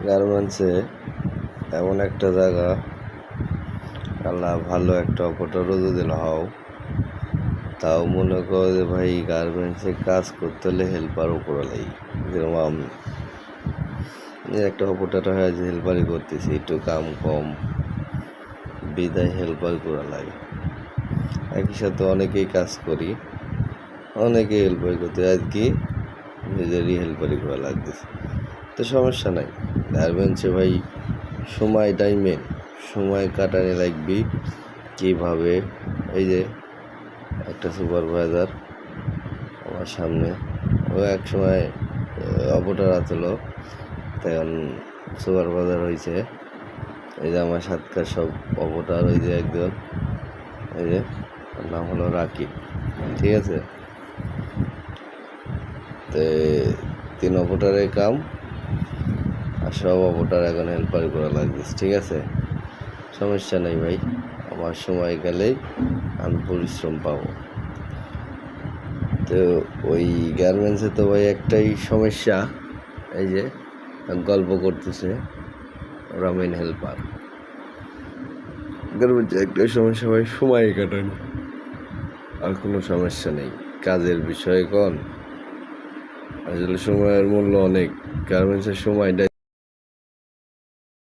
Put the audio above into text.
গার্মেন্টসে এমন একটা জায়গা, আল্লাহ ভালো একটা অপরটারও যদি হও, তাও মনে করো যে ভাই গার্মেন্টসে কাজ করতে হলে হেল্পারও করা লাগে। যেরকম আমি একটা অপরটা হয় যে হেল্পারই করতেছি, একটু কাম কম বিদায় হেল্পার করা লাগে। একই সাথে অনেকেই কাজ করি, অনেকেই হেল্পার করতে, আর কি নিজেরই হেল্পারই করা লাগতেছে। তো সমস্যা নাই, গার্মেন্টসে ভাই সময়টাই মেন, সময় কাটানো লাগবি কীভাবে। এই যে একটা সুপারভাইজার আমার সামনে, ও এক সময় অপরটার আসলো, তখন সুপারভাইজার হয়েছে। এই যে আমার সাতকার সব অপরটার, ওই যে একজন, এই যে নাম হলো রাকিব, ঠিক আছে। তো 3 অপরটারের কাম আর সব অপরটার এখন হেল্পার করা লাগতেছে, ঠিক আছে। সমস্যা নেই ভাই, আমার সময় গেলেই আমি পরিশ্রম পাবো। তো ওই গার্মেন্টসে তো ভাই একটাই সমস্যা, এই যে গল্প করতেছে ওরা মেন হেল্পার। গার্মেন্টসে একটাই সমস্যা ভাই, সময় কাটানো, আর কোনো সমস্যা নেই। কাজের বিষয়ে আসলে সময়ের মূল্য অনেক, গার্মেন্টসের সময়টা